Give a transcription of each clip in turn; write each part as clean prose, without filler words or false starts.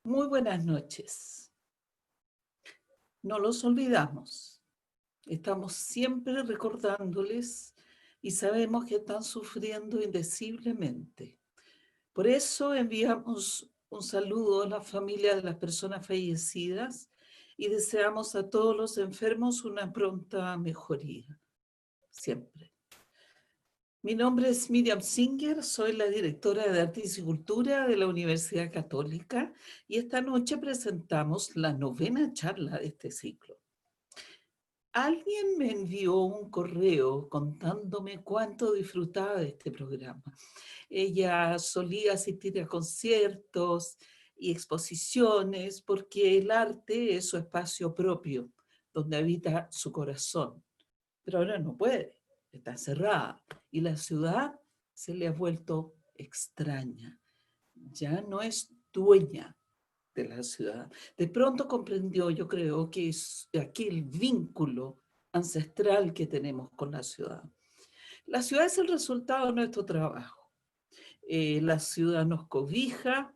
Muy buenas noches. No los olvidamos. Estamos siempre recordándoles y sabemos que están sufriendo indeciblemente. Por eso enviamos un saludo a la familia de las personas fallecidas y deseamos a todos los enfermos una pronta mejoría. Siempre. Mi nombre es Miriam Singer, soy la directora de Arte y Cultura de la Universidad Católica y esta noche presentamos la 9ª charla de este ciclo. Alguien me envió un correo contándome cuánto disfrutaba de este programa. Ella solía asistir a conciertos y exposiciones porque el arte es su espacio propio, donde habita su corazón. Pero ahora no puede, está cerrada y la ciudad se le ha vuelto extraña. Ya no es dueña de la ciudad. De pronto comprendió, yo creo, que es aquel vínculo ancestral que tenemos con la ciudad. La ciudad es el resultado de nuestro trabajo. La ciudad nos cobija,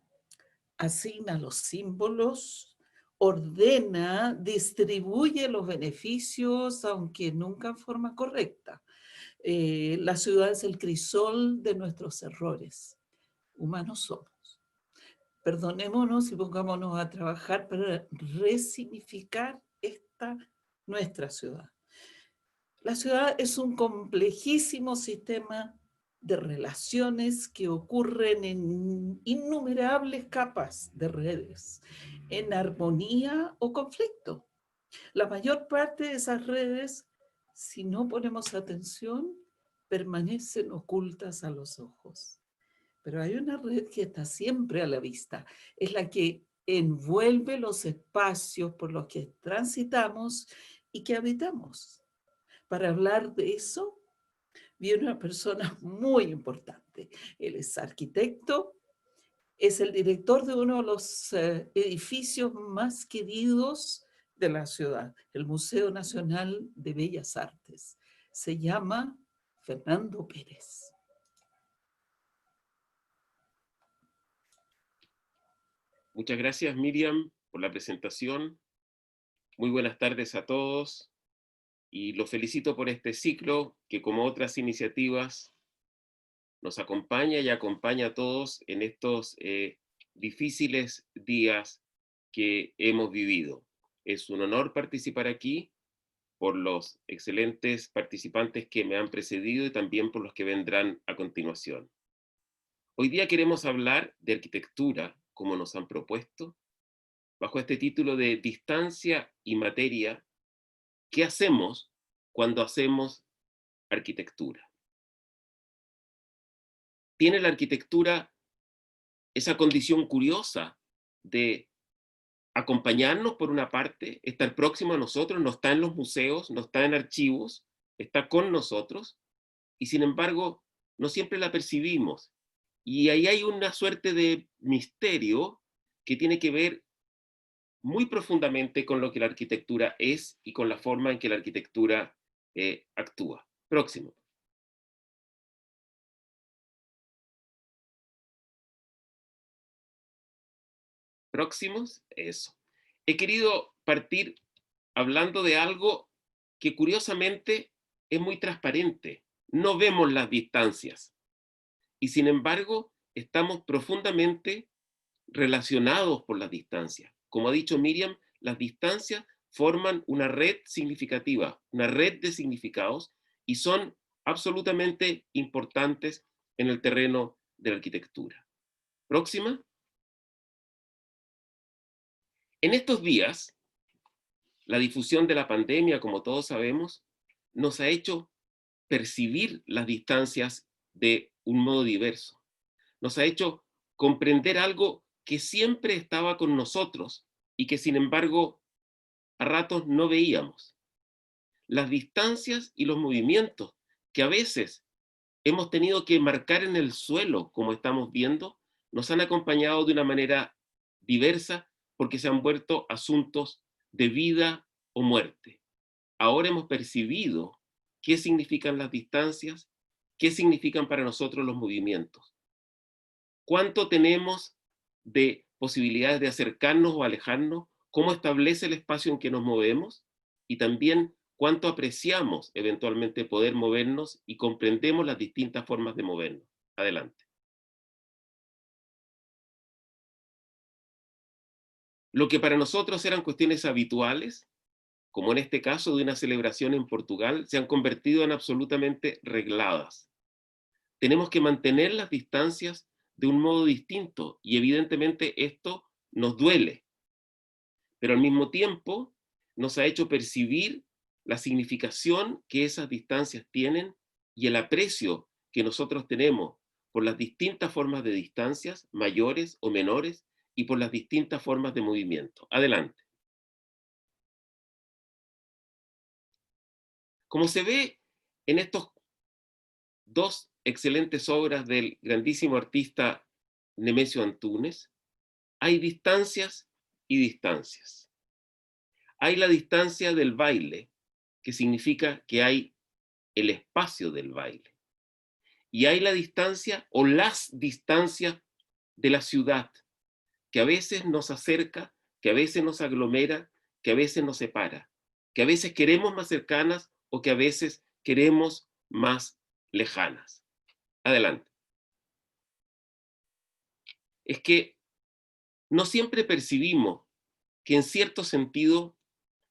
asigna los símbolos, ordena, distribuye los beneficios, aunque nunca en forma correcta. La ciudad es el crisol de nuestros errores. Humanos somos. Perdonémonos y pongámonos a trabajar para resignificar esta nuestra ciudad. La ciudad es un complejísimo sistema de relaciones que ocurren en innumerables capas de redes, en armonía o conflicto. La mayor parte de esas redes, si no ponemos atención, permanecen ocultas a los ojos. Pero hay una red que está siempre a la vista, es la que envuelve los espacios por los que transitamos y que habitamos. Para hablar de eso, viene una persona muy importante. Él es arquitecto, es el director de uno de los edificios más queridos de la ciudad, el Museo Nacional de Bellas Artes. Se llama Fernando Pérez. Muchas gracias, Miriam, por la presentación. Muy buenas tardes a todos y los felicito por este ciclo que, como otras iniciativas, nos acompaña y acompaña a todos en estos difíciles días que hemos vivido. Es un honor participar aquí por los excelentes participantes que me han precedido y también por los que vendrán a continuación. Hoy día queremos hablar de arquitectura, como nos han propuesto, bajo este título de Distancia y Materia. ¿Qué hacemos cuando hacemos arquitectura? ¿Tiene la arquitectura esa condición curiosa de acompañarnos por una parte, estar próximo a nosotros, no está en los museos, no está en archivos, está con nosotros, y sin embargo no siempre la percibimos? Y ahí hay una suerte de misterio que tiene que ver muy profundamente con lo que la arquitectura es y con la forma en que la arquitectura actúa. Próximo. Próximos, eso. He querido partir hablando de algo que curiosamente es muy transparente. No vemos las distancias y sin embargo estamos profundamente relacionados por las distancias. Como ha dicho Miriam, las distancias forman una red significativa, una red de significados y son absolutamente importantes en el terreno de la arquitectura. Próxima. En estos días, la difusión de la pandemia, como todos sabemos, nos ha hecho percibir las distancias de un modo diverso. Nos ha hecho comprender algo que siempre estaba con nosotros y que sin embargo a ratos no veíamos. Las distancias y los movimientos que a veces hemos tenido que marcar en el suelo, como estamos viendo, nos han acompañado de una manera diversa porque se han vuelto asuntos de vida o muerte. Ahora hemos percibido qué significan las distancias, qué significan para nosotros los movimientos. ¿Cuánto tenemos de posibilidades de acercarnos o alejarnos, cómo establece el espacio en que nos movemos y también cuánto apreciamos eventualmente poder movernos y comprendemos las distintas formas de movernos. Adelante. Lo que para nosotros eran cuestiones habituales, como en este caso de una celebración en Portugal, se han convertido en absolutamente regladas. Tenemos que mantener las distancias de un modo distinto y evidentemente esto nos duele, pero al mismo tiempo nos ha hecho percibir la significación que esas distancias tienen y el aprecio que nosotros tenemos por las distintas formas de distancias, mayores o menores, y por las distintas formas de movimiento. Adelante. Como se ve en estos dos excelentes obras del grandísimo artista Nemesio Antunes, hay distancias y distancias. Hay la distancia del baile, que significa que hay el espacio del baile. Y hay la distancia o las distancias de la ciudad, que a veces nos acerca, que a veces nos aglomera, que a veces nos separa, que a veces queremos más cercanas o que a veces queremos más lejanas. Adelante. Es que no siempre percibimos que en cierto sentido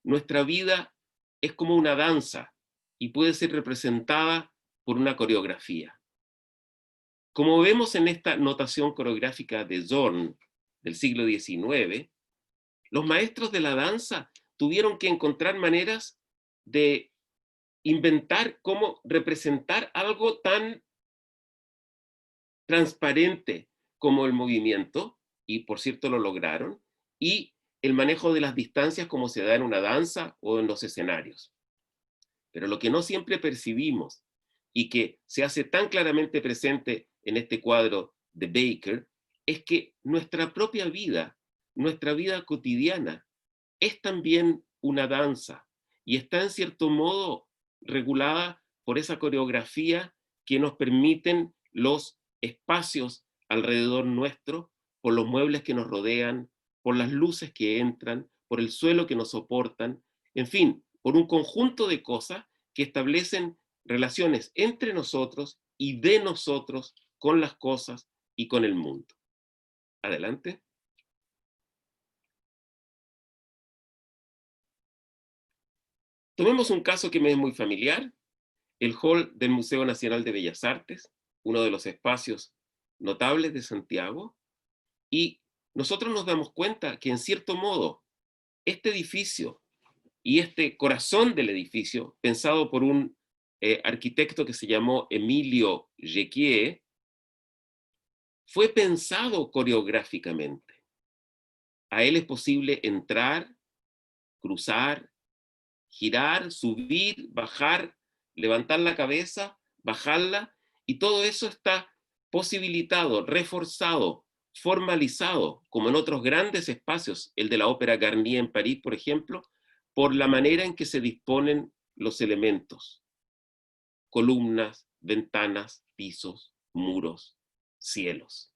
nuestra vida es como una danza y puede ser representada por una coreografía. Como vemos en esta notación coreográfica de Zorn del siglo XIX, los maestros de la danza tuvieron que encontrar maneras de inventar cómo representar algo tan transparente como el movimiento, y por cierto lo lograron, y el manejo de las distancias como se da en una danza o en los escenarios. Pero lo que no siempre percibimos y que se hace tan claramente presente en este cuadro de Baker, es que nuestra propia vida, nuestra vida cotidiana, es también una danza y está en cierto modo regulada por esa coreografía que nos permiten los espacios alrededor nuestro, por los muebles que nos rodean, por las luces que entran, por el suelo que nos soportan, en fin, por un conjunto de cosas que establecen relaciones entre nosotros y de nosotros con las cosas y con el mundo. Adelante. Tomemos un caso que me es muy familiar, el hall del Museo Nacional de Bellas Artes, uno de los espacios notables de Santiago, y nosotros nos damos cuenta que en cierto modo este edificio y este corazón del edificio, pensado por un arquitecto que se llamó Emilio Jecquier, fue pensado coreográficamente. A él es posible entrar, cruzar, girar, subir, bajar, levantar la cabeza, bajarla, y todo eso está posibilitado, reforzado, formalizado, como en otros grandes espacios, el de la Ópera Garnier en París, por ejemplo, por la manera en que se disponen los elementos: columnas, ventanas, pisos, muros, cielos.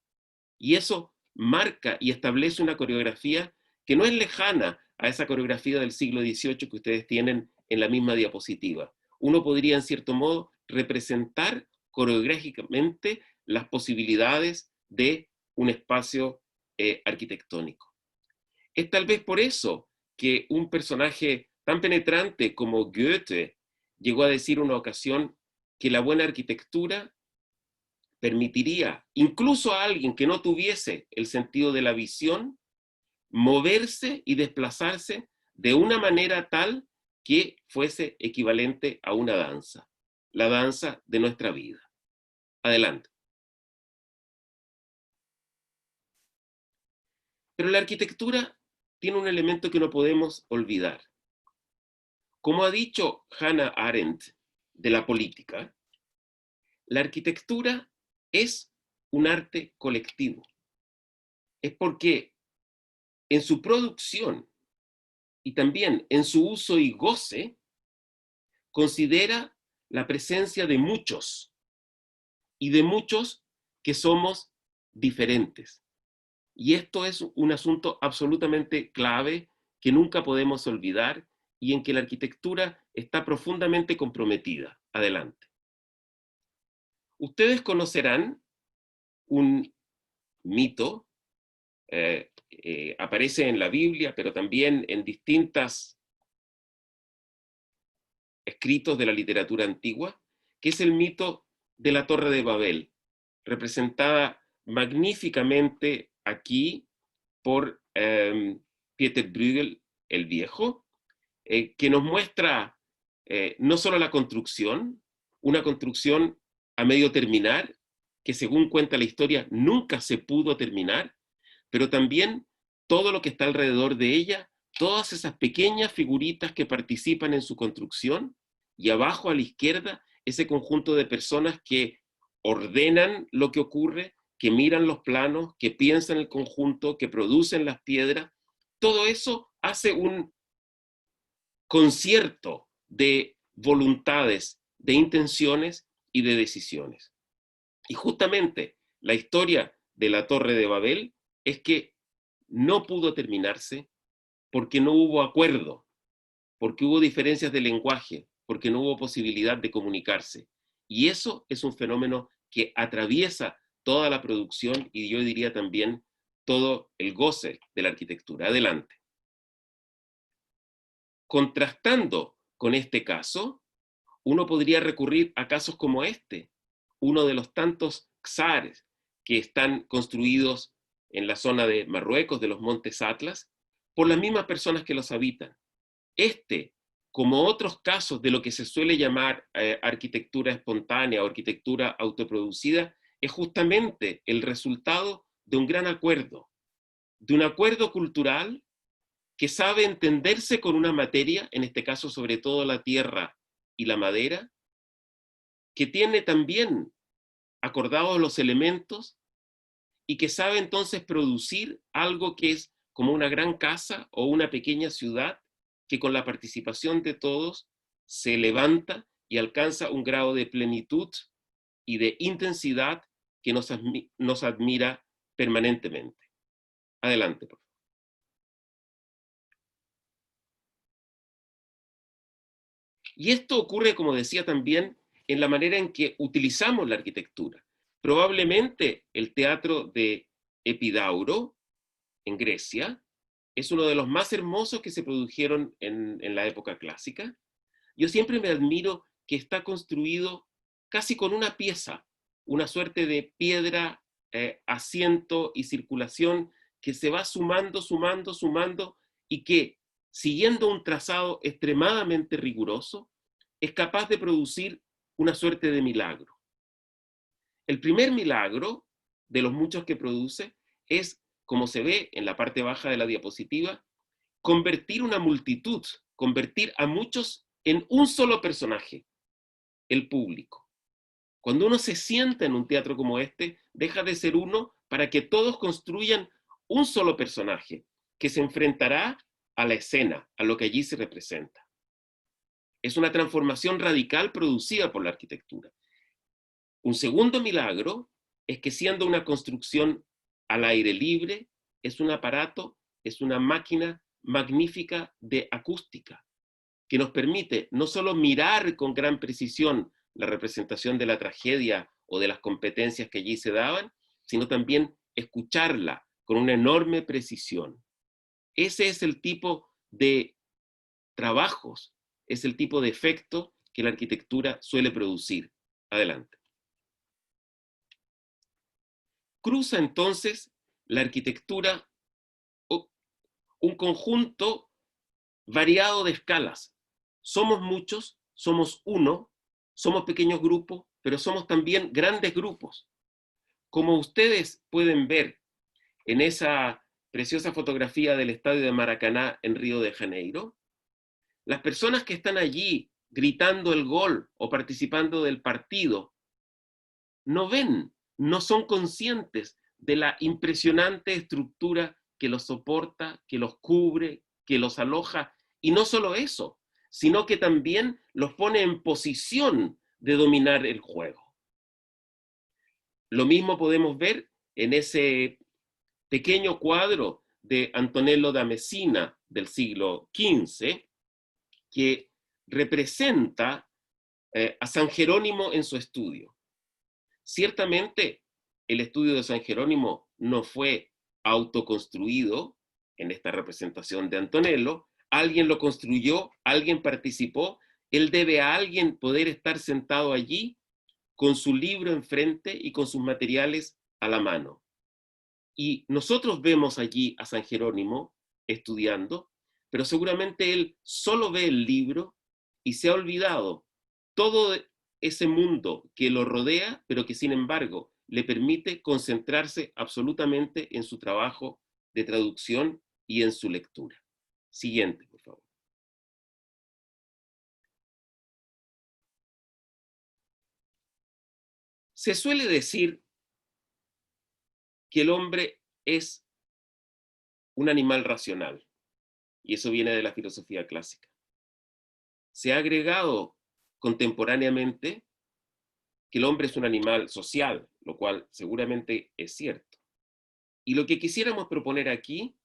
Y eso marca y establece una coreografía que no es lejana a esa coreografía del siglo XVIII que ustedes tienen en la misma diapositiva. Uno podría, en cierto modo, representar coreográficamente las posibilidades de un espacio arquitectónico. Es tal vez por eso que un personaje tan penetrante como Goethe llegó a decir una ocasión que la buena arquitectura permitiría incluso a alguien que no tuviese el sentido de la visión moverse y desplazarse de una manera tal que fuese equivalente a una danza, la danza de nuestra vida. Adelante. Pero la arquitectura tiene un elemento que no podemos olvidar. Como ha dicho Hannah Arendt de la política, la arquitectura es un arte colectivo. Es porque en su producción y también en su uso y goce, considera la presencia de muchos y de muchos que somos diferentes. Y esto es un asunto absolutamente clave que nunca podemos olvidar y en que la arquitectura está profundamente comprometida. Adelante. Ustedes conocerán un mito, aparece en la Biblia, pero también en distintos escritos de la literatura antigua, que es el mito de la Torre de Babel, representada magníficamente aquí por Pieter Bruegel el Viejo, que nos muestra no solo la construcción, una construcción a medio terminar, que según cuenta la historia nunca se pudo terminar, pero también todo lo que está alrededor de ella, todas esas pequeñas figuritas que participan en su construcción, y abajo a la izquierda ese conjunto de personas que ordenan lo que ocurre, que miran los planos, que piensan el conjunto, que producen las piedras. Todo eso hace un concierto de voluntades, de intenciones y de decisiones. Y justamente la historia de la Torre de Babel es que no pudo terminarse porque no hubo acuerdo, porque hubo diferencias de lenguaje, porque no hubo posibilidad de comunicarse. Y eso es un fenómeno que atraviesa toda la producción y yo diría también todo el goce de la arquitectura. Adelante. Contrastando con este caso, uno podría recurrir a casos como este, uno de los tantos csares que están construidos en la zona de Marruecos, de los Montes Atlas, por las mismas personas que los habitan. Este, como otros casos de lo que se suele llamar arquitectura espontánea o arquitectura autoproducida, es justamente el resultado de un gran acuerdo, de un acuerdo cultural que sabe entenderse con una materia, en este caso sobre todo la tierra y la madera, que tiene también acordados los elementos y que sabe entonces producir algo que es como una gran casa o una pequeña ciudad que con la participación de todos se levanta y alcanza un grado de plenitud y de intensidad que nos admira permanentemente. Adelante, por favor. Y esto ocurre, como decía también, en la manera en que utilizamos la arquitectura. Probablemente el teatro de Epidauro, en Grecia, es uno de los más hermosos que se produjeron en la época clásica. Yo siempre me admiro que está construido casi con una pieza, una suerte de piedra, asiento y circulación que se va sumando, sumando, sumando y que, siguiendo un trazado extremadamente riguroso, es capaz de producir una suerte de milagro. El primer milagro de los muchos que produce es, como se ve en la parte baja de la diapositiva, convertir una multitud, convertir a muchos en un solo personaje, el público. Cuando uno se sienta en un teatro como este, deja de ser uno para que todos construyan un solo personaje que se enfrentará a la escena, a lo que allí se representa. Es una transformación radical producida por la arquitectura. Un segundo milagro es que siendo una construcción al aire libre, es un aparato, es una máquina magnífica de acústica, que nos permite no solo mirar con gran precisión la representación de la tragedia o de las competencias que allí se daban, sino también escucharla con una enorme precisión. Ese es el tipo de trabajos, es el tipo de efecto que la arquitectura suele producir. Adelante. Cruza entonces la arquitectura un conjunto variado de escalas. Somos muchos, somos uno, somos pequeños grupos, pero somos también grandes grupos. Como ustedes pueden ver en esa preciosa fotografía del estadio de Maracaná en Río de Janeiro, las personas que están allí gritando el gol o participando del partido no ven, no son conscientes de la impresionante estructura que los soporta, que los cubre, que los aloja. Y no solo eso, sino que también los pone en posición de dominar el juego. Lo mismo podemos ver en ese pequeño cuadro de Antonello da Messina del siglo XV, que representa a San Jerónimo en su estudio. Ciertamente, el estudio de San Jerónimo no fue autoconstruido en esta representación de Antonello, alguien lo construyó, alguien participó, él debe a alguien poder estar sentado allí con su libro enfrente y con sus materiales a la mano. Y nosotros vemos allí a San Jerónimo estudiando, pero seguramente él solo ve el libro y se ha olvidado todo ese mundo que lo rodea, pero que sin embargo le permite concentrarse absolutamente en su trabajo de traducción y en su lectura. Siguiente, por favor. Se suele decir que el hombre es un animal racional, y eso viene de la filosofía clásica. Se ha agregado contemporáneamente que el hombre es un animal social, lo cual seguramente es cierto. Y lo que quisiéramos proponer aquí,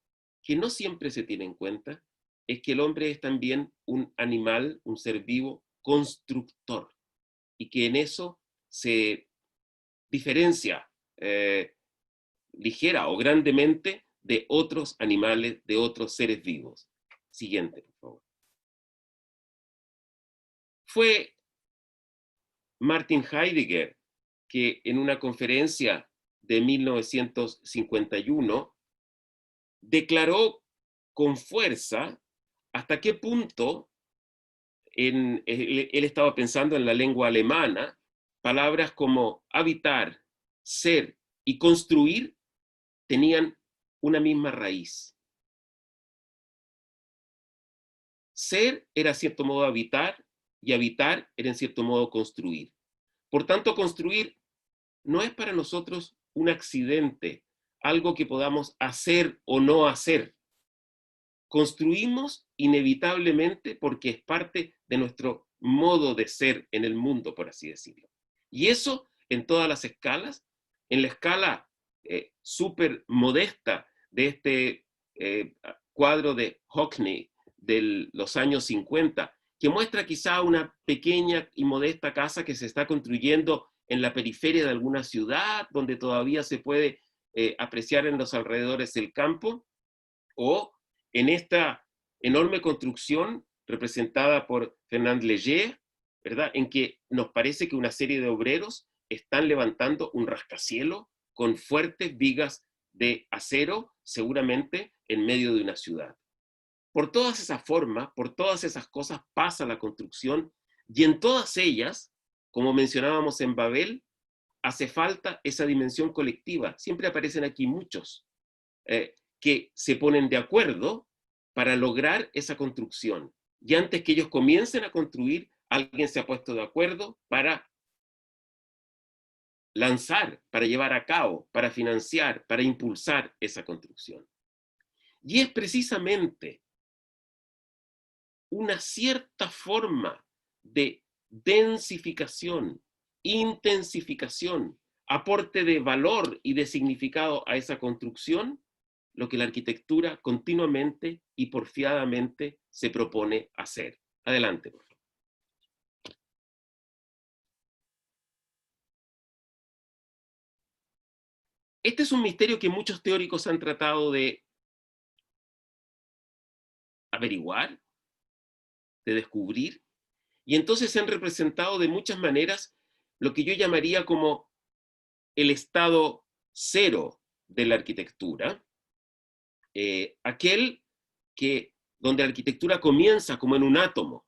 que no siempre se tiene en cuenta, es que el hombre es también un animal, un ser vivo constructor, y que en eso se diferencia ligera o grandemente de otros animales, de otros seres vivos. Siguiente, por favor. Fue Martin Heidegger que en una conferencia de 1951 declaró con fuerza hasta qué punto él estaba pensando en la lengua alemana, palabras como habitar, ser y construir tenían una misma raíz. Ser era en cierto modo habitar y habitar era en cierto modo construir. Por tanto, construir no es para nosotros un accidente, algo que podamos hacer o no hacer. Construimos inevitablemente porque es parte de nuestro modo de ser en el mundo, por así decirlo. Y eso en todas las escalas, en la escala súper modesta de este cuadro de Hockney de los años 50, que muestra quizá una pequeña y modesta casa que se está construyendo en la periferia de alguna ciudad, donde todavía se puede apreciar en los alrededores el campo, o en esta enorme construcción representada por Fernand Léger, ¿verdad? En que nos parece que una serie de obreros están levantando un rascacielos con fuertes vigas de acero, seguramente en medio de una ciudad. Por todas esas formas, por todas esas cosas pasa la construcción, y en todas ellas, como mencionábamos en Babel, hace falta esa dimensión colectiva. Siempre aparecen aquí muchos que se ponen de acuerdo para lograr esa construcción. Y antes que ellos comiencen a construir, alguien se ha puesto de acuerdo para lanzar, para llevar a cabo, para financiar, para impulsar esa construcción. Y es precisamente una cierta forma de densificación, intensificación, aporte de valor y de significado a esa construcción, lo que la arquitectura continuamente y porfiadamente se propone hacer. Adelante, por favor. Este es un misterio que muchos teóricos han tratado de averiguar, de descubrir, y entonces se han representado de muchas maneras lo que yo llamaría como el estado cero de la arquitectura, aquel donde la arquitectura comienza como en un átomo.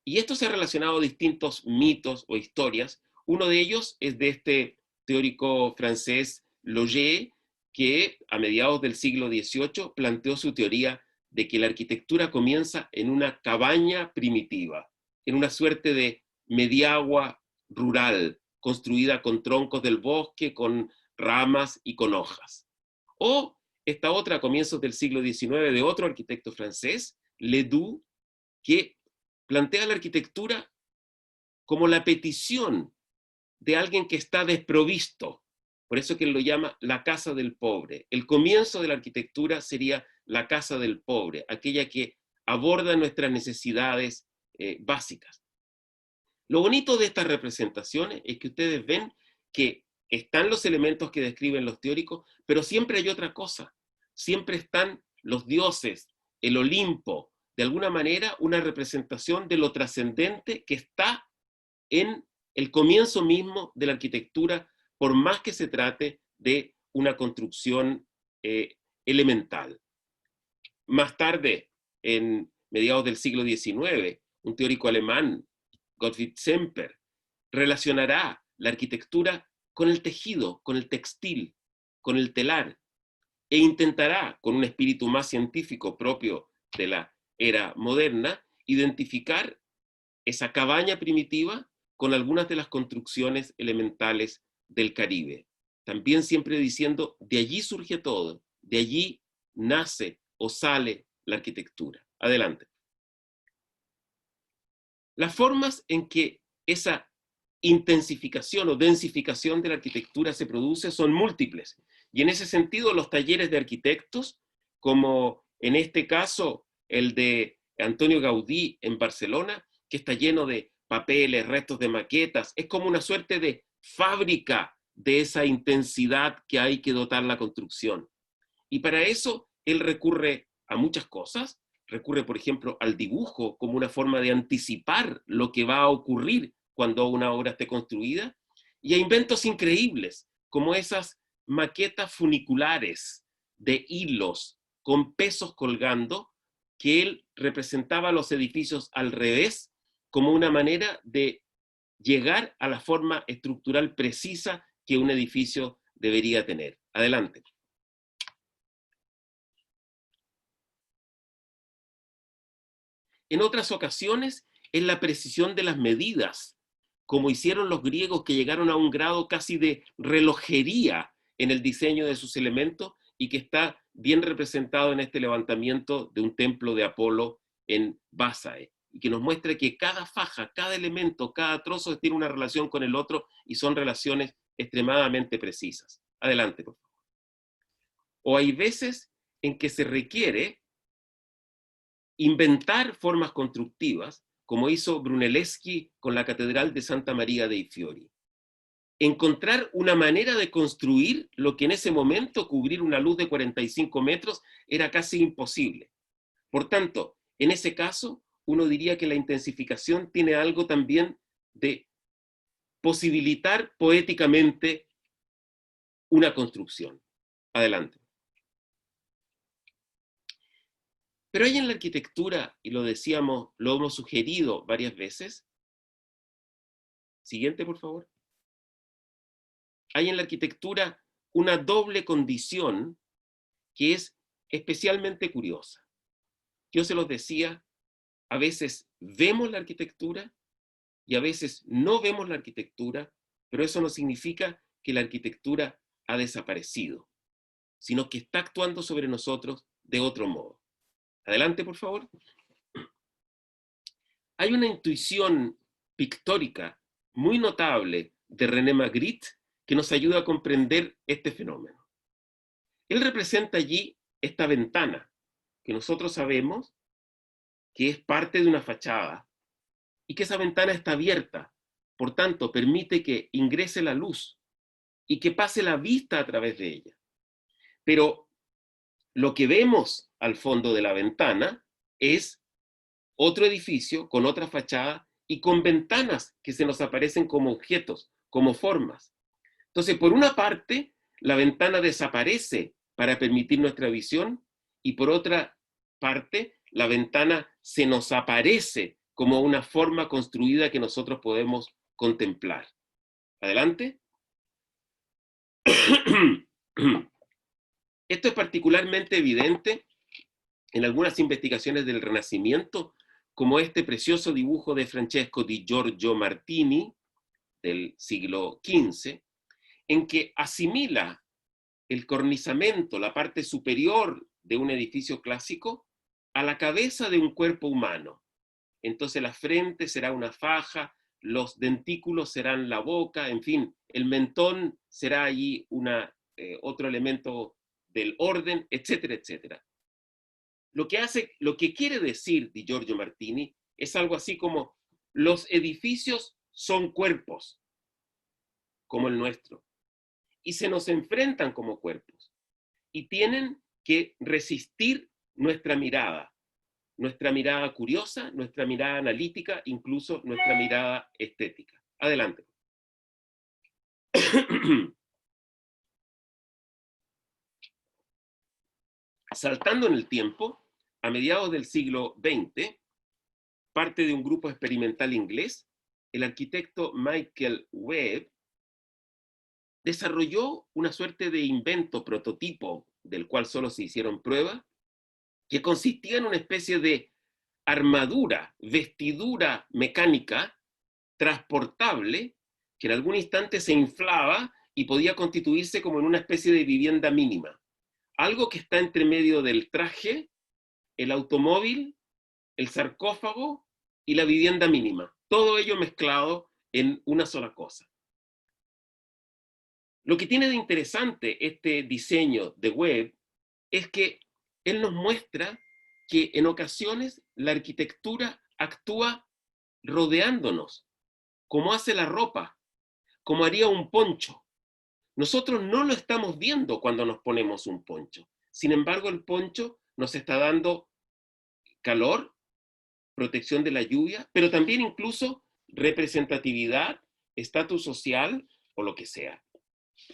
Y esto se ha relacionado a distintos mitos o historias. Uno de ellos es de este teórico francés Loger, que a mediados del siglo XVIII planteó su teoría de que la arquitectura comienza en una cabaña primitiva, en una suerte de mediagua rural, construida con troncos del bosque, con ramas y con hojas. O esta otra, a comienzos del siglo XIX, de otro arquitecto francés, Ledoux, que plantea la arquitectura como la petición de alguien que está desprovisto. Por eso que él lo llama la casa del pobre. El comienzo de la arquitectura sería la casa del pobre, aquella que aborda nuestras necesidades básicas. Lo bonito de estas representaciones es que ustedes ven que están los elementos que describen los teóricos, pero siempre hay otra cosa. Siempre están los dioses, el Olimpo, de alguna manera una representación de lo trascendente que está en el comienzo mismo de la arquitectura, por más que se trate de una construcción elemental. Más tarde, en mediados del siglo XIX, un teórico alemán, Gottfried Semper, relacionará la arquitectura con el tejido, con el textil, con el telar, e intentará, con un espíritu más científico propio de la era moderna, identificar esa cabaña primitiva con algunas de las construcciones elementales del Caribe. También siempre diciendo, de allí surge todo, de allí nace o sale la arquitectura. Adelante. Las formas en que esa intensificación o densificación de la arquitectura se produce son múltiples. Y en ese sentido, los talleres de arquitectos, como en este caso el de Antonio Gaudí en Barcelona, que está lleno de papeles, restos de maquetas, es como una suerte de fábrica de esa intensidad que hay que dotar la construcción. Y para eso él recurre a muchas cosas. Recurre, por ejemplo, al dibujo como una forma de anticipar lo que va a ocurrir cuando una obra esté construida, y a inventos increíbles, como esas maquetas funiculares de hilos con pesos colgando, que él representaba los edificios al revés, como una manera de llegar a la forma estructural precisa que un edificio debería tener. Adelante. En otras ocasiones, es la precisión de las medidas, como hicieron los griegos, que llegaron a un grado casi de relojería en el diseño de sus elementos, y que está bien representado en este levantamiento de un templo de Apolo en Basae, y que nos muestra que cada faja, cada elemento, cada trozo tiene una relación con el otro, y son relaciones extremadamente precisas. Adelante, por favor. O hay veces en que se requiere inventar formas constructivas, como hizo Brunelleschi con la Catedral de Santa María dei Fiori. Encontrar una manera de construir lo que en ese momento, cubrir una luz de 45 metros, era casi imposible. Por tanto, en ese caso, uno diría que la intensificación tiene algo también de posibilitar poéticamente una construcción. Adelante. Pero hay en la arquitectura, y lo decíamos, lo hemos sugerido varias veces. Siguiente, por favor. Hay en la arquitectura una doble condición que es especialmente curiosa. Yo se los decía, a veces vemos la arquitectura y a veces no vemos la arquitectura, pero eso no significa que la arquitectura ha desaparecido, sino que está actuando sobre nosotros de otro modo. Adelante, por favor. Hay una intuición pictórica muy notable de René Magritte que nos ayuda a comprender este fenómeno. Él representa allí esta ventana, que nosotros sabemos que es parte de una fachada, y que esa ventana está abierta, por tanto permite que ingrese la luz y que pase la vista a través de ella. Pero lo que vemos al fondo de la ventana es otro edificio con otra fachada y con ventanas que se nos aparecen como objetos, como formas. Entonces, por una parte, la ventana desaparece para permitir nuestra visión, y por otra parte, la ventana se nos aparece como una forma construida que nosotros podemos contemplar. Adelante. Esto es particularmente evidente en algunas investigaciones del Renacimiento, como este precioso dibujo de Francesco di Giorgio Martini, del siglo XV, en que asimila el cornizamiento, la parte superior de un edificio clásico, a la cabeza de un cuerpo humano. Entonces la frente será una faja, los dentículos serán la boca, en fin, el mentón será allí otro elemento del orden, etcétera, etcétera. Lo que quiere decir Di Giorgio Martini es algo así como: los edificios son cuerpos, como el nuestro, y se nos enfrentan como cuerpos, y tienen que resistir nuestra mirada curiosa, nuestra mirada analítica, incluso nuestra mirada estética. Adelante. Saltando en el tiempo, a mediados del siglo XX, parte de un grupo experimental inglés, el arquitecto Michael Webb desarrolló una suerte de invento prototipo, del cual solo se hicieron pruebas, que consistía en una especie de armadura, vestidura mecánica transportable, que en algún instante se inflaba y podía constituirse como en una especie de vivienda mínima. Algo que está entre medio del traje, el automóvil, el sarcófago y la vivienda mínima. Todo ello mezclado en una sola cosa. Lo que tiene de interesante este diseño de Webb es que él nos muestra que en ocasiones la arquitectura actúa rodeándonos, como hace la ropa, como haría un poncho. Nosotros no lo estamos viendo cuando nos ponemos un poncho. Sin embargo, el poncho nos está dando calor, protección de la lluvia, pero también incluso representatividad, estatus social o lo que sea.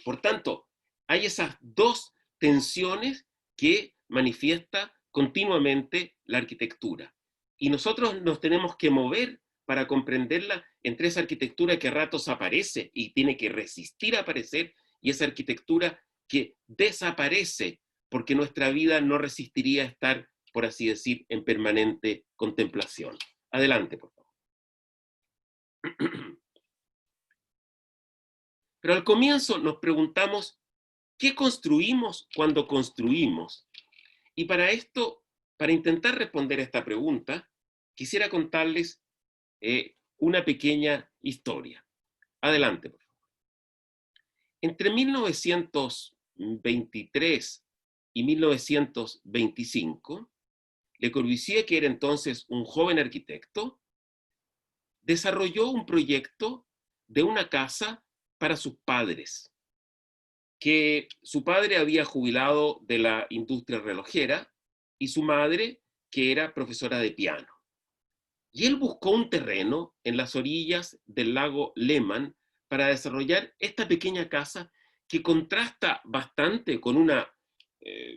Por tanto, hay esas dos tensiones que manifiesta continuamente la arquitectura. Y nosotros nos tenemos que mover para comprenderla entre esa arquitectura que a ratos aparece y tiene que resistir a aparecer, y esa arquitectura que desaparece porque nuestra vida no resistiría a estar, por así decir, en permanente contemplación. Adelante, por favor. Pero al comienzo nos preguntamos, ¿qué construimos cuando construimos? Y para esto, para intentar responder a esta pregunta, quisiera contarles una pequeña historia. Adelante, por favor. Entre 1923 y 1925, Le Corbusier, que era entonces un joven arquitecto, desarrolló un proyecto de una casa para sus padres, que su padre había jubilado de la industria relojera y su madre, que era profesora de piano. Y él buscó un terreno en las orillas del lago Léman para desarrollar esta pequeña casa que contrasta bastante con una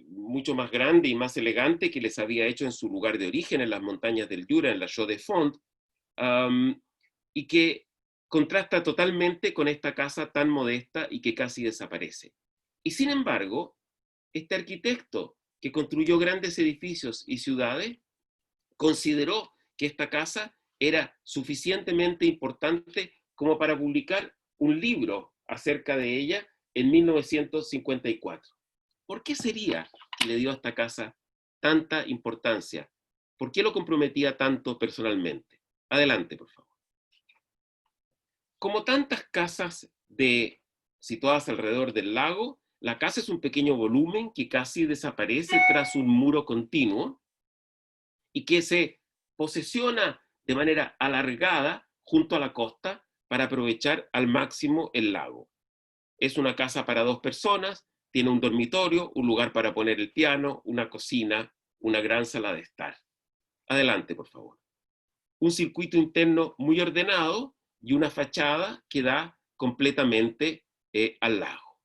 mucho más grande y más elegante que les había hecho en su lugar de origen, en las montañas del Jura, en la Chaux de Fonds, y que contrasta totalmente con esta casa tan modesta y que casi desaparece. Y sin embargo, este arquitecto que construyó grandes edificios y ciudades consideró que esta casa era suficientemente importante como para publicar un libro acerca de ella en 1954. ¿Por qué sería que le dio a esta casa tanta importancia? ¿Por qué lo comprometía tanto personalmente? Adelante, por favor. Como tantas casas situadas alrededor del lago, la casa es un pequeño volumen que casi desaparece tras un muro continuo y que se posesiona de manera alargada junto a la costa para aprovechar al máximo el lago. Es una casa para 2 personas, tiene un dormitorio, un lugar para poner el piano, una cocina, una gran sala de estar. Adelante, por favor. Un circuito interno muy ordenado y una fachada que da completamente al lago.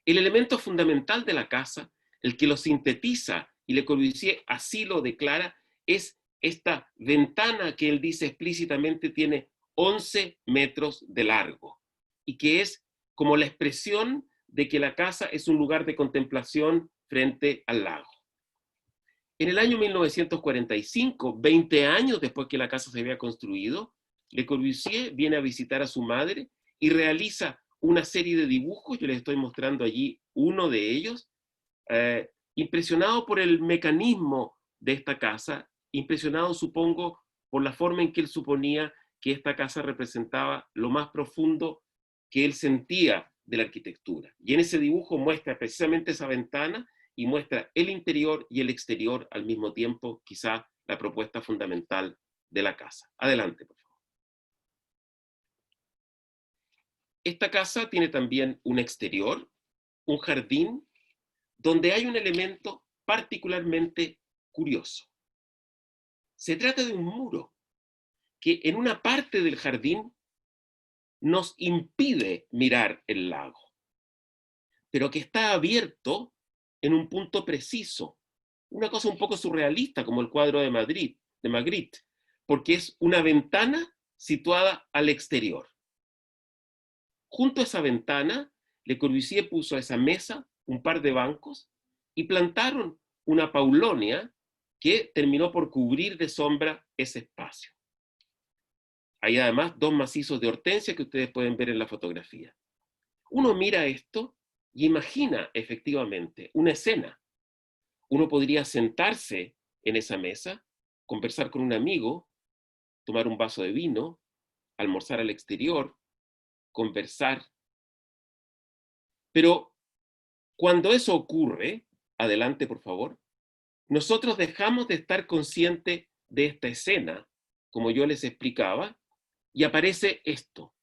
El elemento fundamental de la casa, el que lo sintetiza, y Le Corbusier así lo declara, es esta ventana que él dice explícitamente tiene 11 metros de largo y que es como la expresión de que la casa es un lugar de contemplación frente al lago. En el año 1945, 20 años después que la casa se había construido, Le Corbusier viene a visitar a su madre y realiza una serie de dibujos. Yo les estoy mostrando allí uno de ellos, impresionado por el mecanismo de esta casa, impresionado, supongo, por la forma en que él suponía que esta casa representaba lo más profundo que él sentía de la arquitectura. Y en ese dibujo muestra precisamente esa ventana y muestra el interior y el exterior al mismo tiempo, quizá la propuesta fundamental de la casa. Adelante, por favor. Esta casa tiene también un exterior, un jardín, donde hay un elemento particularmente curioso. Se trata de un muro que en una parte del jardín nos impide mirar el lago, pero que está abierto en un punto preciso. Una cosa un poco surrealista, como el cuadro de Magritte, porque es una ventana situada al exterior. Junto a esa ventana, Le Corbusier puso a esa mesa un par de bancos y plantaron una paulonia que terminó por cubrir de sombra ese espacio. Hay además dos macizos de hortensia que ustedes pueden ver en la fotografía. Uno mira esto y imagina efectivamente una escena. Uno podría sentarse en esa mesa, conversar con un amigo, tomar un vaso de vino, almorzar al exterior, conversar. Pero cuando eso ocurre, adelante por favor, nosotros dejamos de estar conscientes de esta escena, como yo les explicaba, y aparece esto.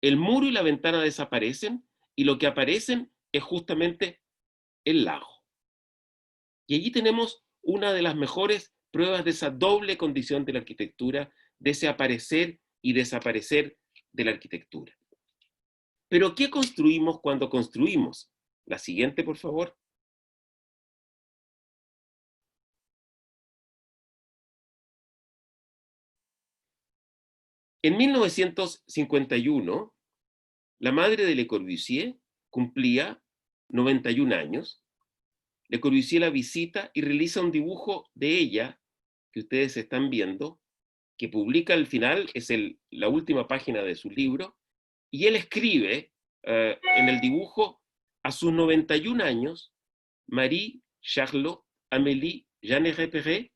El muro y la ventana desaparecen y lo que aparecen es justamente el lago. Y allí tenemos una de las mejores pruebas de esa doble condición de la arquitectura, de ese aparecer y desaparecer de la arquitectura. Pero ¿qué construimos cuando construimos? La siguiente, por favor. En 1951, la madre de Le Corbusier cumplía 91 años. Le Corbusier la visita y realiza un dibujo de ella, que ustedes están viendo, que publica al final, es la última página de su libro, y él escribe en el dibujo, a sus 91 años, Marie Charlotte Amélie Jeanne Repéré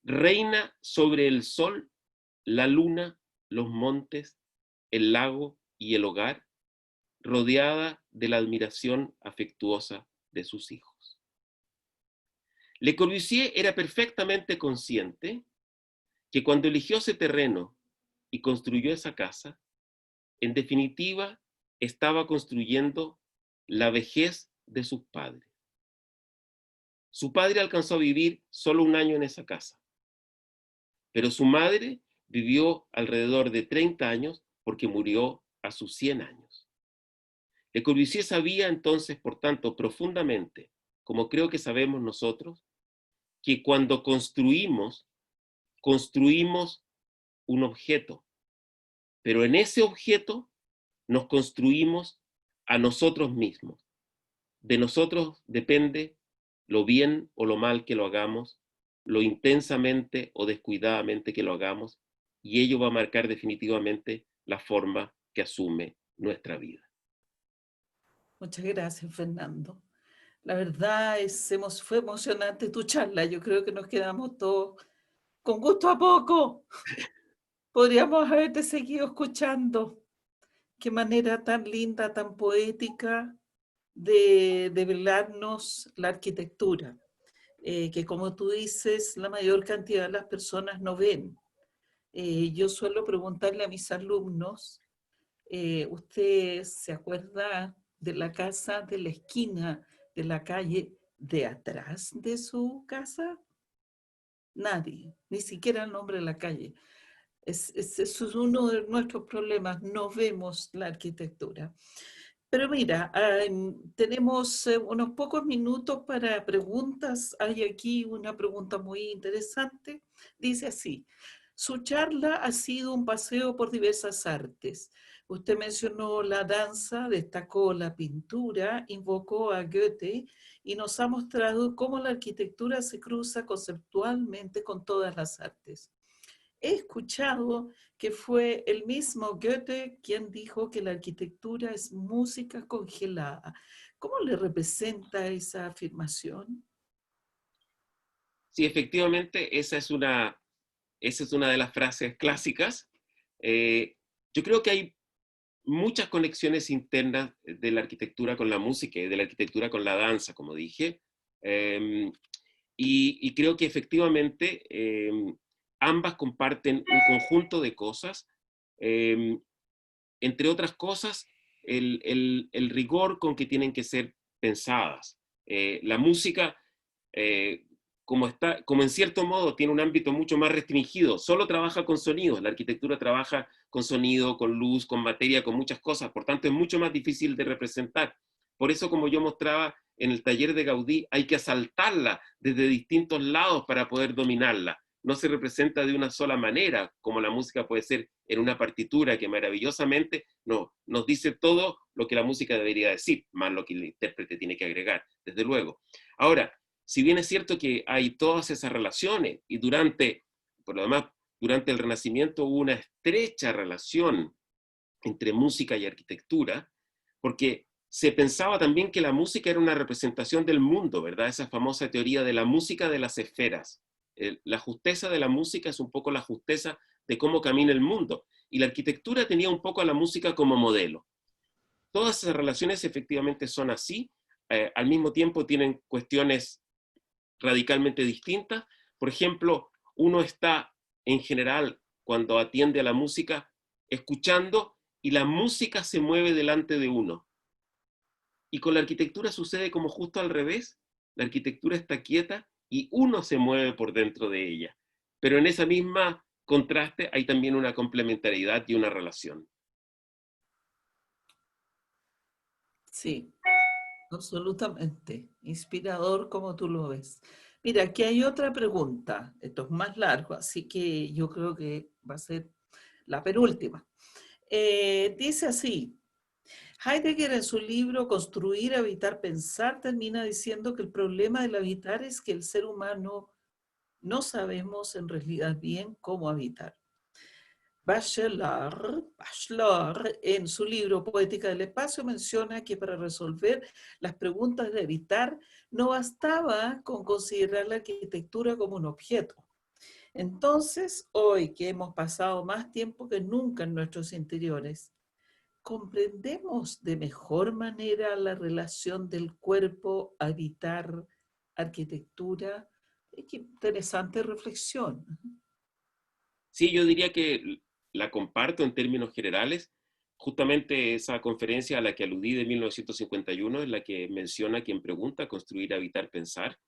reina sobre el sol, la luna, los montes, el lago y el hogar, rodeada de la admiración afectuosa de sus hijos. Le Corbusier era perfectamente consciente que cuando eligió ese terreno y construyó esa casa, en definitiva estaba construyendo la vejez de sus padres. Su padre alcanzó a vivir solo un año en esa casa, pero su madre vivió alrededor de 30 años porque murió a sus 100 años. Le Corbusier sabía entonces, por tanto, profundamente, como creo que sabemos nosotros, que cuando construimos un objeto, pero en ese objeto nos construimos a nosotros mismos. De nosotros depende lo bien o lo mal que lo hagamos, lo intensamente o descuidadamente que lo hagamos, y ello va a marcar definitivamente la forma que asume nuestra vida. Muchas gracias, Fernando. La verdad fue emocionante tu charla. Yo creo que nos quedamos todos con gusto a poco. Podríamos haberte seguido escuchando. Qué manera tan linda, tan poética de develarnos la arquitectura, que como tú dices, la mayor cantidad de las personas no ven. Yo suelo preguntarle a mis alumnos, ¿usted se acuerda de la casa de la esquina de la calle de atrás de su casa? Nadie, ni siquiera el nombre de la calle. Eso es uno de nuestros problemas, no vemos la arquitectura. Pero mira, tenemos unos pocos minutos para preguntas. Hay aquí una pregunta muy interesante. Dice así, su charla ha sido un paseo por diversas artes. Usted mencionó la danza, destacó la pintura, invocó a Goethe y nos ha mostrado cómo la arquitectura se cruza conceptualmente con todas las artes. He escuchado que fue el mismo Goethe quien dijo que la arquitectura es música congelada. ¿Cómo le representa esa afirmación? Sí, efectivamente, esa es una de las frases clásicas, Yo creo que hay muchas conexiones internas de la arquitectura con la música y de la arquitectura con la danza, como dije. Eh, y creo que efectivamente ambas comparten un conjunto de cosas, eh, entre otras cosas, el rigor con que tienen que ser pensadas. La música, eh, como en cierto modo tiene un ámbito mucho más restringido, solo trabaja con sonidos, la arquitectura trabaja con sonido, con luz, con materia, con muchas cosas, por tanto es mucho más difícil de representar. Por eso, como yo mostraba en el taller de Gaudí, hay que asaltarla desde distintos lados para poder dominarla. No se representa de una sola manera, como la música puede ser en una partitura que maravillosamente nos dice todo lo que la música debería decir, más lo que el intérprete tiene que agregar, desde luego. Ahora, si bien es cierto que hay todas esas relaciones, y por lo demás, durante el Renacimiento hubo una estrecha relación entre música y arquitectura, porque se pensaba también que la música era una representación del mundo, ¿verdad? Esa famosa teoría de la música de las esferas. La justeza de la música es un poco la justeza de cómo camina el mundo. Y la arquitectura tenía un poco a la música como modelo. Todas esas relaciones efectivamente son así, al mismo tiempo tienen cuestiones radicalmente distintas. Por ejemplo, uno está en general, cuando atiende a la música, escuchando y la música se mueve delante de uno. Y con la arquitectura sucede como justo al revés. La arquitectura está quieta y uno se mueve por dentro de ella. Pero en esa misma contraste hay también una complementariedad y una relación. Sí, absolutamente. Inspirador como tú lo ves. Mira, aquí hay otra pregunta. Esto es más largo, así que yo creo que va a ser la penúltima. Dice así, Heidegger en su libro Construir, Habitar, Pensar termina diciendo que el problema del habitar es que el ser humano no sabemos en realidad bien cómo habitar. Bachelard, en su libro Poética del Espacio, menciona que para resolver las preguntas de habitar no bastaba con considerar la arquitectura como un objeto. Entonces, hoy que hemos pasado más tiempo que nunca en nuestros interiores, ¿comprendemos de mejor manera la relación del cuerpo, habitar, arquitectura? Qué interesante reflexión. Sí, yo diría que la comparto en términos generales. Justamente esa conferencia a la que aludí de 1951 es la que menciona quien pregunta, construir, habitar, pensar.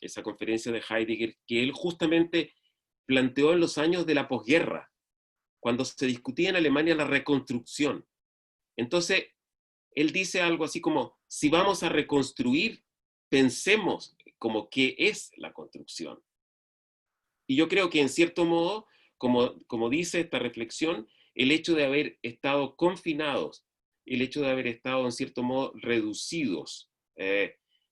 Esa conferencia de Heidegger que él justamente planteó en los años de la posguerra, cuando se discutía en Alemania la reconstrucción. Entonces, él dice algo así como, si vamos a reconstruir, pensemos como qué es la construcción. Y yo creo que en cierto modo, como dice esta reflexión, el hecho de haber estado confinados, el hecho de haber estado en cierto modo reducidos,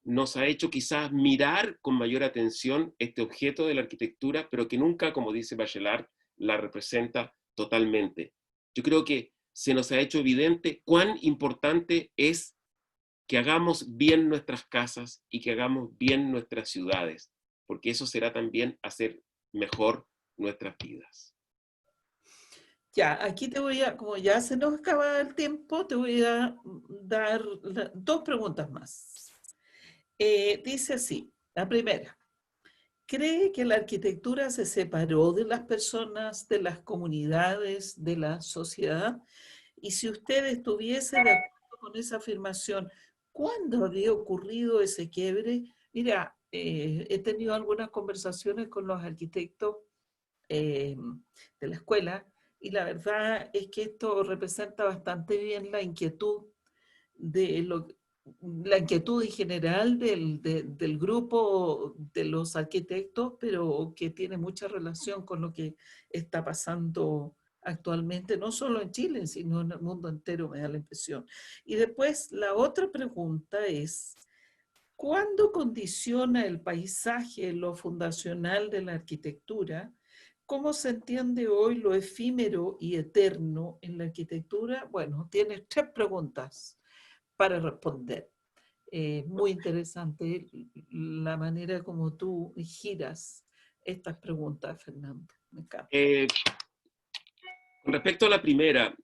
nos ha hecho quizás mirar con mayor atención este objeto de la arquitectura, pero que nunca, como dice Bachelard, la representa totalmente. Yo creo que se nos ha hecho evidente cuán importante es que hagamos bien nuestras casas y que hagamos bien nuestras ciudades, porque eso será también hacer mejor nuestras vidas. Ya, aquí te voy a, como ya se nos acaba el tiempo, te voy a dar dos preguntas más. Dice así, la primera, ¿cree que la arquitectura se separó de las personas, de las comunidades, de la sociedad? Y si usted estuviese de acuerdo con esa afirmación, ¿cuándo habría ocurrido ese quiebre? Mira, he tenido algunas conversaciones con los arquitectos de la escuela y la verdad es que esto representa bastante bien la inquietud de la inquietud en general del grupo de los arquitectos, pero que tiene mucha relación con lo que está pasando actualmente, no solo en Chile, sino en el mundo entero, me da la impresión. Y después la otra pregunta es, ¿cuándo condiciona el paisaje lo fundacional de la arquitectura? ¿Cómo se entiende hoy lo efímero y eterno en la arquitectura? Bueno, tienes tres preguntas para responder. Muy interesante la manera como tú giras estas preguntas, Fernando. Me encanta. Con respecto a la primera,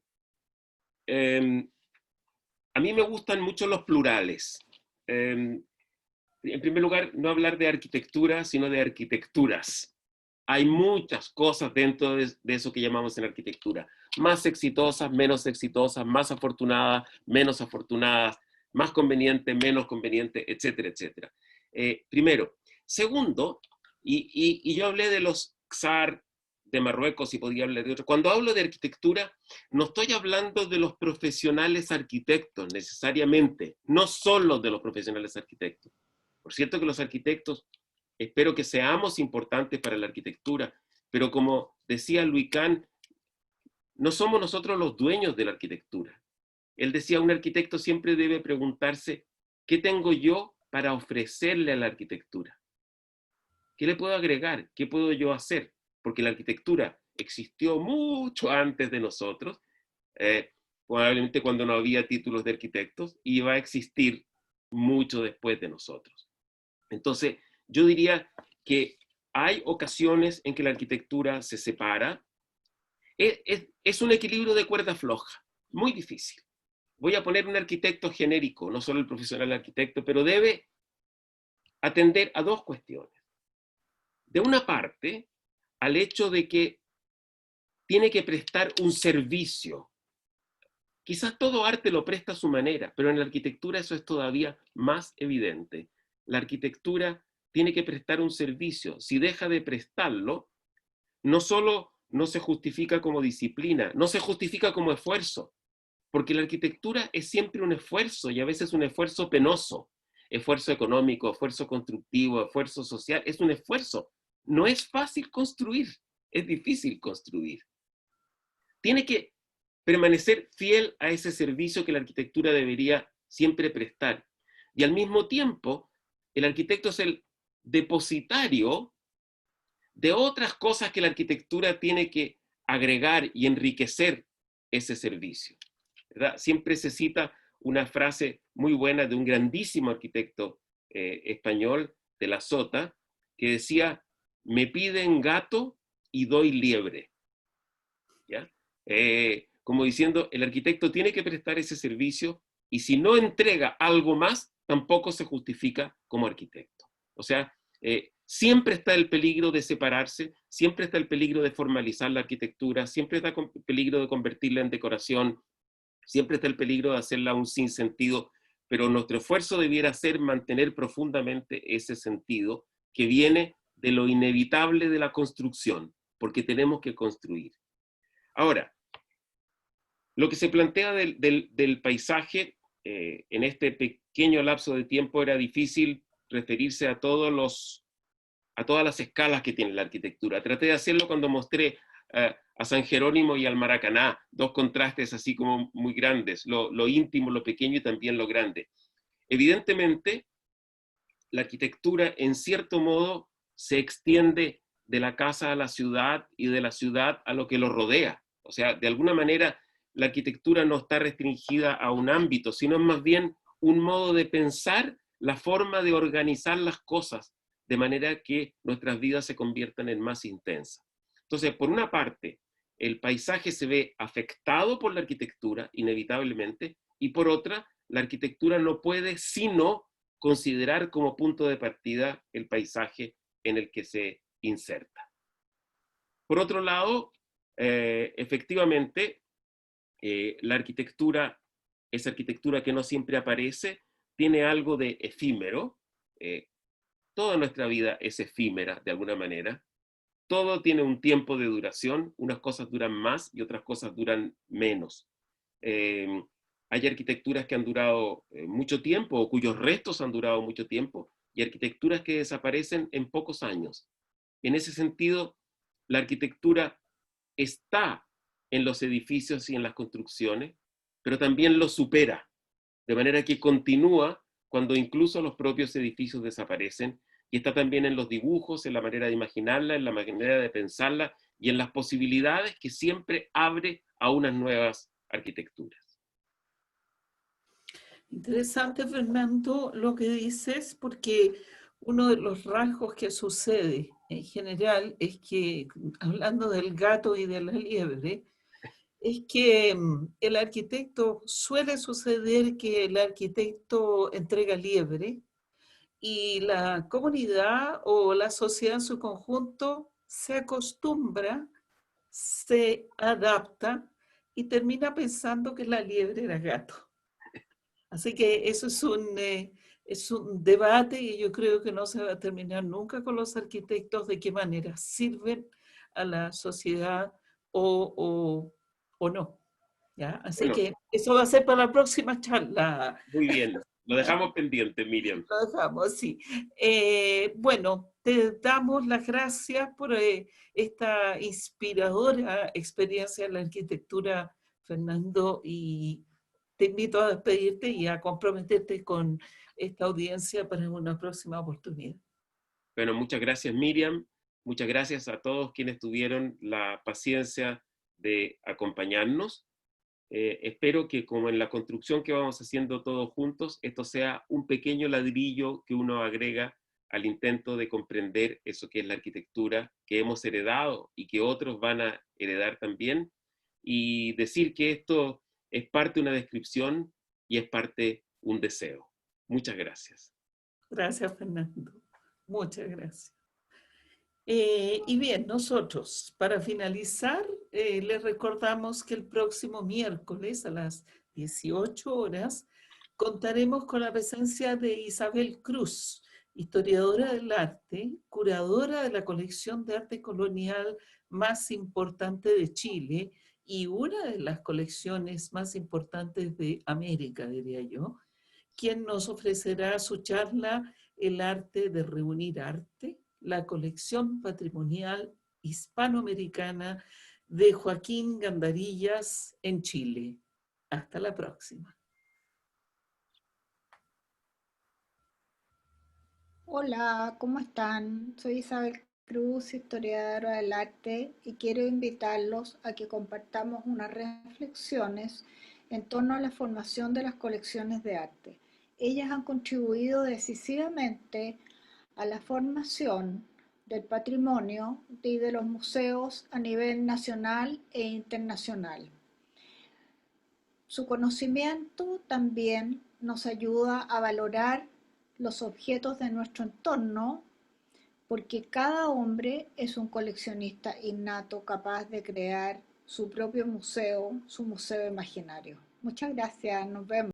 a mí me gustan mucho los plurales. En primer lugar, no hablar de arquitectura, sino de arquitecturas. Hay muchas cosas dentro de eso que llamamos en arquitectura. Más exitosas, menos exitosas, más afortunadas, menos afortunadas, más conveniente, menos conveniente, etcétera, etcétera. Primero. Segundo, y yo hablé de los czar de Marruecos y podría hablar de otros. Cuando hablo de arquitectura, no estoy hablando de los profesionales arquitectos necesariamente, no solo de los profesionales arquitectos. Por cierto que los arquitectos, espero que seamos importantes para la arquitectura, pero como decía Louis Kahn, no somos nosotros los dueños de la arquitectura. Él decía, un arquitecto siempre debe preguntarse, ¿qué tengo yo para ofrecerle a la arquitectura? ¿Qué le puedo agregar? ¿Qué puedo yo hacer? Porque la arquitectura existió mucho antes de nosotros, probablemente cuando no había títulos de arquitectos, y va a existir mucho después de nosotros. Entonces, yo diría que hay ocasiones en que la arquitectura se separa. Es un equilibrio de cuerda floja, muy difícil. Voy a poner un arquitecto genérico, no solo el profesional arquitecto, pero debe atender a dos cuestiones. De una parte, al hecho de que tiene que prestar un servicio. Quizás todo arte lo presta a su manera, pero en la arquitectura eso es todavía más evidente. La arquitectura tiene que prestar un servicio. Si deja de prestarlo, no solo no se justifica como disciplina, no se justifica como esfuerzo, porque la arquitectura es siempre un esfuerzo y a veces un esfuerzo penoso. Esfuerzo económico, esfuerzo constructivo, esfuerzo social, es un esfuerzo. No es fácil construir, es difícil construir. Tiene que permanecer fiel a ese servicio que la arquitectura debería siempre prestar. Y al mismo tiempo, el arquitecto es el depositario de otras cosas que la arquitectura tiene que agregar y enriquecer ese servicio, ¿verdad? Siempre se cita una frase muy buena de un grandísimo arquitecto español de la Sota, que decía, me piden gato y doy liebre. ¿Ya? Como diciendo, el arquitecto tiene que prestar ese servicio y si no entrega algo más, tampoco se justifica como arquitecto. O sea, siempre está el peligro de separarse, siempre está el peligro de formalizar la arquitectura, siempre está el peligro de convertirla en decoración, siempre está el peligro de hacerla un sinsentido, pero nuestro esfuerzo debiera ser mantener profundamente ese sentido que viene de lo inevitable de la construcción, porque tenemos que construir. Ahora, lo que se plantea del paisaje, en este pequeño lapso de tiempo era difícil referirse a todas las escalas que tiene la arquitectura. Traté de hacerlo cuando mostré a San Jerónimo y al Maracaná, dos contrastes así como muy grandes, lo íntimo, lo pequeño y también lo grande. Evidentemente, la arquitectura en cierto modo se extiende de la casa a la ciudad y de la ciudad a lo que lo rodea. O sea, de alguna manera la arquitectura no está restringida a un ámbito, sino más bien un modo de pensar la forma de organizar las cosas de manera que nuestras vidas se conviertan en más intensas. Entonces, por una parte, el paisaje se ve afectado por la arquitectura, inevitablemente, y por otra, la arquitectura no puede sino considerar como punto de partida el paisaje en el que se inserta. Por otro lado, efectivamente, la arquitectura, esa arquitectura que no siempre aparece, tiene algo de efímero. Toda nuestra vida es efímera de alguna manera. Todo tiene un tiempo de duración. Unas cosas duran más y otras cosas duran menos. Hay arquitecturas que han durado mucho tiempo o cuyos restos han durado mucho tiempo y arquitecturas que desaparecen en pocos años. En ese sentido, la arquitectura está en los edificios y en las construcciones, pero también los supera, de manera que continúa cuando incluso los propios edificios desaparecen y está también en los dibujos, en la manera de imaginarla, en la manera de pensarla y en las posibilidades que siempre abre a unas nuevas arquitecturas. Interesante, Fernando, lo que dices, porque uno de los rasgos que sucede en general es que, hablando del gato y de la liebre, Es que el arquitecto, suele suceder que el arquitecto entrega liebre y la comunidad o la sociedad en su conjunto se acostumbra, se adapta y termina pensando que la liebre era gato. Así que eso es un debate y yo creo que no se va a terminar nunca con los arquitectos de qué manera sirven a la sociedad o no. ¿Ya? Así Bueno, que eso va a ser para la próxima charla. muy bien. Lo dejamos pendiente, Miriam. Lo dejamos, sí. Bueno, te damos las gracias por esta inspiradora experiencia en la arquitectura, Fernando, y te invito a despedirte y a comprometerte con esta audiencia para una próxima oportunidad. Bueno, muchas gracias, Miriam. Muchas gracias a todos quienes tuvieron la paciencia de acompañarnos. Espero que como en la construcción que vamos haciendo todos juntos, esto sea un pequeño ladrillo que uno agrega al intento de comprender eso que es la arquitectura que hemos heredado y que otros van a heredar también, y decir que esto es parte de una descripción y es parte un deseo. Muchas gracias. Gracias, Fernando. Muchas gracias. Y bien, nosotros, para finalizar, les recordamos que el próximo miércoles a las 18 horas contaremos con la presencia de Isabel Cruz, historiadora del arte, curadora de la colección de arte colonial más importante de Chile y una de las colecciones más importantes de América, diría yo, quien nos ofrecerá su charla El arte de reunir arte, la colección patrimonial hispanoamericana de Joaquín Gandarillas en Chile. Hasta la próxima. Hola, ¿cómo están? Soy Isabel Cruz, historiadora del arte, y quiero invitarlos a que compartamos unas reflexiones en torno a la formación de las colecciones de arte. Ellas han contribuido decisivamente a la formación del patrimonio y de los museos a nivel nacional e internacional. Su conocimiento también nos ayuda a valorar los objetos de nuestro entorno, porque cada hombre es un coleccionista innato capaz de crear su propio museo, su museo imaginario. Muchas gracias, nos vemos.